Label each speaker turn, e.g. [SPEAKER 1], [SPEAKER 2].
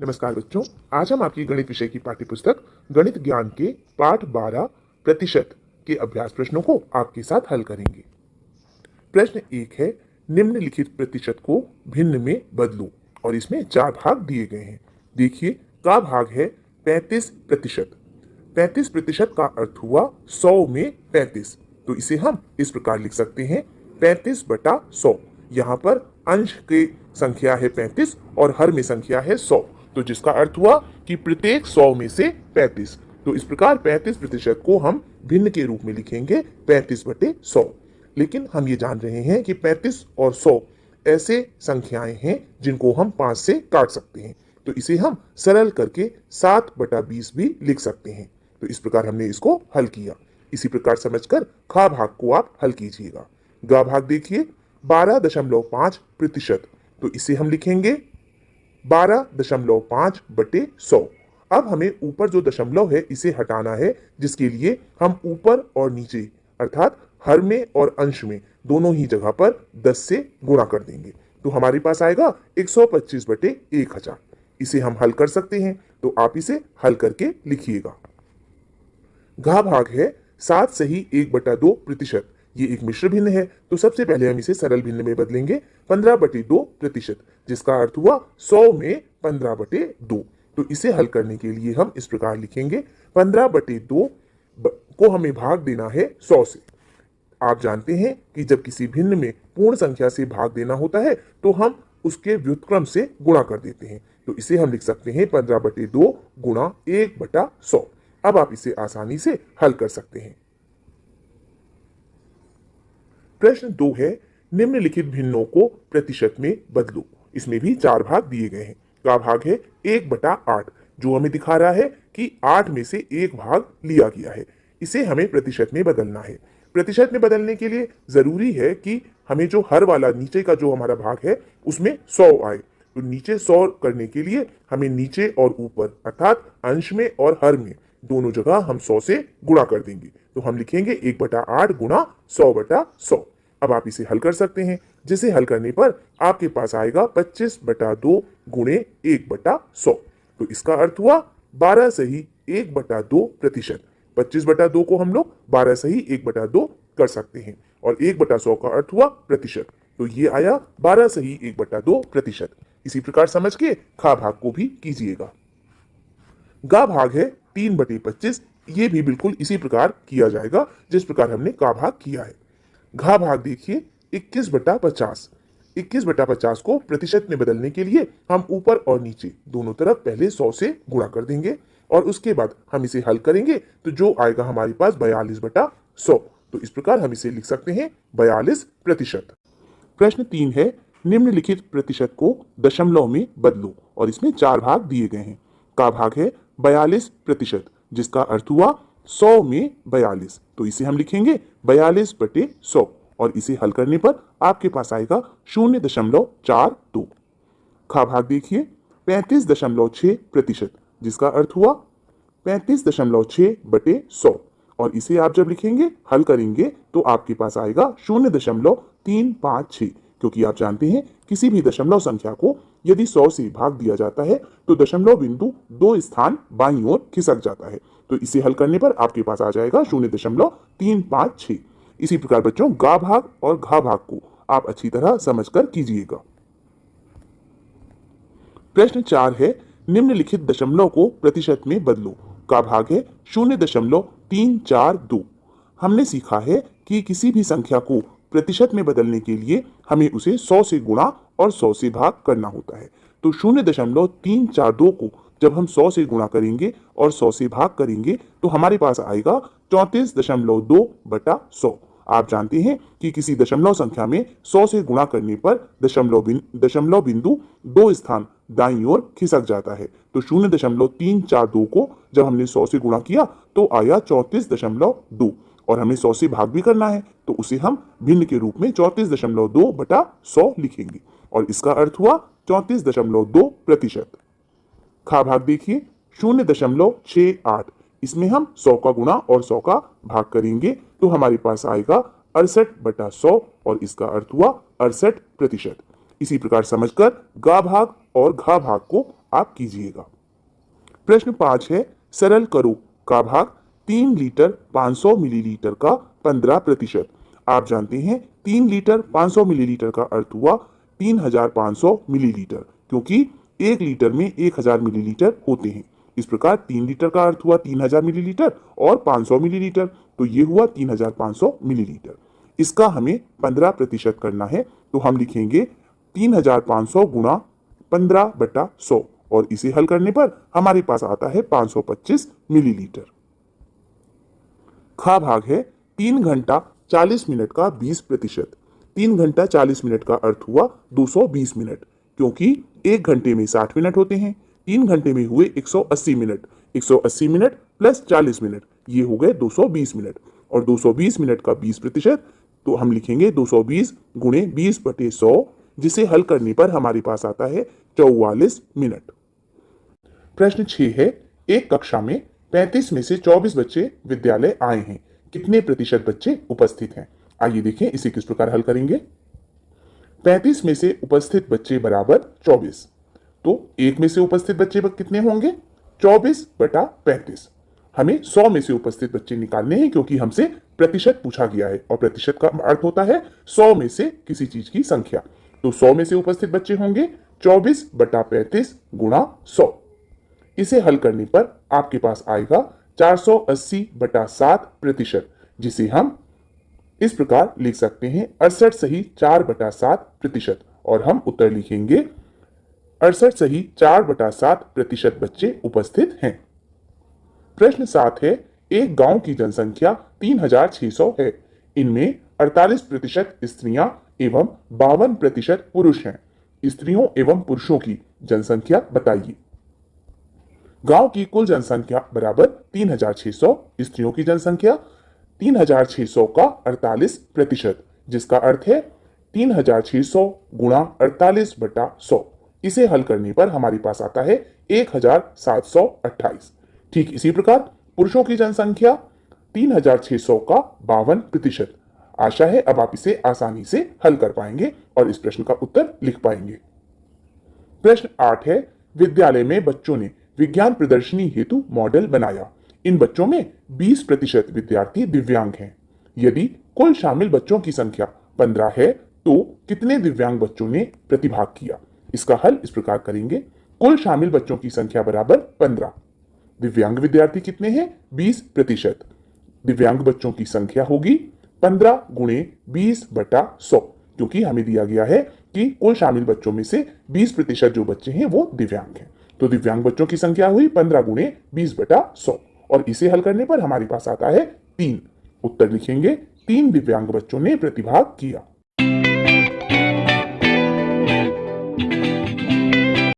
[SPEAKER 1] नमस्कार बच्चों, आज हम आपकी गणित विषय की पाठ्यपुस्तक गणित ज्ञान के पाठ 12 प्रतिशत के अभ्यास प्रश्नों को आपके साथ हल करेंगे। प्रश्न 1 है, निम्नलिखित प्रतिशत को भिन्न में बदलो और इसमें 4 भाग दिए गए हैं। देखिए, का भाग है 35%। 35% का अर्थ हुआ 100 में 35, तो इसे हम इस प्रकार लिख सकते हैं 35/100। यहाँ पर अंश की संख्या है 35 और हर में संख्या है 100, तो जिसका अर्थ हुआ कि प्रत्येक 100 में से 35। तो इस प्रकार 35% को हम भिन्न के रूप में लिखेंगे 35/100। लेकिन हम ये जान रहे हैं कि 35 और 100 ऐसे संख्याएं हैं जिनको हम 5 से काट सकते हैं, तो इसे हम सरल करके 7/20 भी लिख सकते हैं। तो इस प्रकार हमने इसको हल किया। इसी प्रकार समझकर खा भाग को आप हल कीजिएगा। गा भाग देखिए 12.5%, तो इसे हम लिखेंगे 12.5/100। अब हमें ऊपर जो दशमलव है इसे हटाना है, जिसके लिए हम ऊपर और नीचे अर्थात हर में और अंश में दोनों ही जगह पर 10 से गुणा कर देंगे, तो हमारे पास आएगा 125/1000। इसे हम हल कर सकते हैं, तो आप इसे हल करके लिखिएगा। घा भाग है 7 सही 1/2%। ये एक मिश्र भिन्न है, तो सबसे पहले हम इसे सरल भिन्न में बदलेंगे 15/2%, जिसका अर्थ हुआ 100 में 15/2। तो इसे हल करने के लिए हम इस प्रकार लिखेंगे 15/2 को हमें भाग देना है 100 से। आप जानते हैं कि जब किसी भिन्न में पूर्ण संख्या से भाग देना होता है तो हम उसके व्युत्क्रम से गुणा कर देते हैं, तो इसे हम लिख सकते हैं 15/2 गुणा 1/100। अब आप इसे आसानी से हल कर सकते हैं। प्रश्न 2 है, निम्नलिखित भिन्नों को प्रतिशत में बदलो। इसमें भी 4 भाग दिए गए हैं। का भाग है 1/8, जो हमें दिखा रहा है कि 8 में से 1 भाग लिया गया है। इसे हमें प्रतिशत में बदलना है। प्रतिशत में बदलने के लिए जरूरी है कि हमें जो हर वाला नीचे का जो हमारा भाग है उसमें 100 आए, तो नीचे 100 करने के लिए हमें नीचे और ऊपर अर्थात अंश में और हर में दोनों जगह हम 100 से गुणा कर देंगे, तो हम लिखेंगे 1/8 गुणा 100/100। अब आप इसे हल कर सकते हैं, जिसे हल करने पर आपके पास आएगा 25/2 गुणे 1/100। तो इसका अर्थ हुआ 12 सही 1/2%। 25/2 को हम लोग 12 सही 1/2 कर सकते हैं, और 1/100 का अर्थ हुआ प्रतिशत, तो ये आया 12 सही 1/2%। इसी प्रकार समझ के खा भाग को भी कीजिएगा। गा भाग है 3/25। ये भी बिल्कुल इसी प्रकार किया जाएगा जिस प्रकार हमने का भाग किया है। घा भाग देखिए 21/50। 21/50 को प्रतिशत में बदलने के लिए हम ऊपर और नीचे दोनों तरफ पहले 100 से गुणा कर देंगे और उसके बाद हम इसे हल करेंगे, तो जो आएगा हमारे पास 42/100। तो इस प्रकार हम इसे लिख सकते हैं 42%। प्रश्न 3 है, निम्नलिखित प्रतिशत को दशमलव में बदलो और इसमें 4 भाग दिए गए हैं। का भाग है 42%, जिसका अर्थ हुआ 100 में 42, तो इसे हम लिखेंगे 42/100 और इसे हल करने पर आपके पास आएगा 0.42। खा भाग देखिए 35.6%, जिसका अर्थ हुआ 35.6/100 और इसे आप जब लिखेंगे हल करेंगे तो आपके पास आएगा 0.356, क्योंकि आप जानते हैं किसी भी दशमलव संख्या को यदि 100 से भाग दिया जाता है तो दशमलव बिंदु 2 स्थान बाईं ओर खिसक जाता है, तो इसे हल करने पर आपके पास आ जाएगा 0.356। इसी प्रकार बच्चों गा भाग और घा भाग को आप अच्छी तरह समझकर कीजिएगा। प्रश्न 4 है, निम्नलिखित दशमलव को प्रतिशत में बदलो। का भाग है 0.342। हमने सीखा है कि किसी भी संख्या को प्रतिशत में बदलने के लिए हमें उसे 100 से गुणा और 100 से भाग करना होता है, तो 0.342 को जब हम 100 से गुणा करेंगे और 100 से भाग करेंगे तो हमारे पास आएगा 34.2/100। आप जानते हैं कि किसी दशमलव संख्या में 100 से गुणा करने पर दशमलव बिंदु 2 स्थान दाईं ओर खिसक जाता है, तो 0.342 को जब हमने 100 से गुणा किया तो आया 34.2 और हमें 100 से भाग भी करना है, तो उसे हम भिन्न के रूप में 34.2/100 लिखेंगे और इसका अर्थ हुआ 34.2%। खा भाग देखिए 0.68। इसमें हम 100 का गुणा और 100 का भाग करेंगे तो हमारे पास आएगा 68/100 और इसका अर्थ हुआ 68%। इसी प्रकार समझकर गा भाग और घा भाग को आप कीजिएगा। प्रश्न 5 है, सरल करो का भाग 3 लीटर 500 मिलीलीटर का 15%। आप जानते हैं 3 लीटर 500 मिलीलीटर का अर्थ हुआ 3500 मिलीलीटर, क्योंकि 1 लीटर में 1000 मिलीलीटर होते हैं। इस प्रकार 3 लीटर का अर्थ हुआ 3000 मिलीलीटर और 500 मिलीलीटर, तो ये हुआ 3500 मिलीलीटर। इसका हमें 15% करना है, तो हम लिखेंगे 3500 गुणा 15/100 और इसे हल करने पर हमारे पास आता है 525 मिलीलीटर। खा भाग है 3 घंटा 40 मिनट का 20%। 3 घंटा 40 मिनट का अर्थ हुआ 220 मिनट, क्योंकि 1 घंटे में 60 मिनट होते हैं। 3 घंटे में हुए 180 मिनट, 180 मिनट प्लस 40 मिनट, ये हो गए 220 मिनट। और 220 मिनट का 20%, तो हम लिखेंगे 220 गुणे 20/100, जिसे हल करने पर हमारे पास आता है 44 मिनट। प्रश्न 6 है, एक कक्षा में 35 में से 24 बच्चे विद्यालय आए हैं, कितने प्रतिशत बच्चे उपस्थित हैं? आइए देखें इसे किस प्रकार हल करेंगे। 35 में से उपस्थित बच्चे बराबर 24, तो 1 में से उपस्थित बच्चे कितने होंगे? 24/35। हमें 100 में से उपस्थित बच्चे निकालने हैं, क्योंकि हमसे प्रतिशत पूछा गया है और प्रतिशत का अर्थ होता है 100 में से किसी चीज की संख्या। तो 100 में से उपस्थित बच्चे होंगे 24/35 गुणा 100। इसे हल करने पर आपके पास आएगा 480/7%, जिसे हम इस प्रकार लिख सकते हैं 68 सही 4/7%, और हम उत्तर लिखेंगे 68 सही 4/7% बच्चे उपस्थित हैं। प्रश्न 7 है, एक गांव की जनसंख्या 3600 है, इनमें 48% स्त्रियां एवं 52% पुरुष हैं। स्त्रियों एवं पुरुषों की जनसंख्या बताइए। गांव की कुल जनसंख्या बराबर 3600, स्त्रियों की जनसंख्या 3600 का 48%, जिसका अर्थ है 3600 गुणा 48/100। इसे हल करने पर हमारे पास आता है 1728। ठीक इसी प्रकार पुरुषों की जनसंख्या 3600 का 52%। आशा है अब आप इसे आसानी से हल कर पाएंगे और इस प्रश्न का उत्तर लिख पाएंगे। प्रश्न 8 है, विद्यालय में बच्चों ने विज्ञान प्रदर्शनी हेतु मॉडल बनाया। इन बच्चों में 20% विद्यार्थी दिव्यांग हैं। यदि कुल शामिल बच्चों की संख्या 15 है, तो कितने दिव्यांग बच्चों ने प्रतिभाग किया? इसका हल इस प्रकार करेंगे। कुल शामिल बच्चों की संख्या बराबर 15, दिव्यांग विद्यार्थी कितने हैं? 20%। दिव्यांग बच्चों की संख्या होगी 15 गुणे 20/100, क्योंकि हमें दिया गया है कि कुल शामिल बच्चों में से 20% जो बच्चे हैं वो दिव्यांग हैं। तो दिव्यांग बच्चों की संख्या हुई 15 गुणे 20/100, और इसे हल करने पर हमारे पास आता है 3। उत्तर लिखेंगे 3 दिव्यांग बच्चों ने प्रतिभाग किया।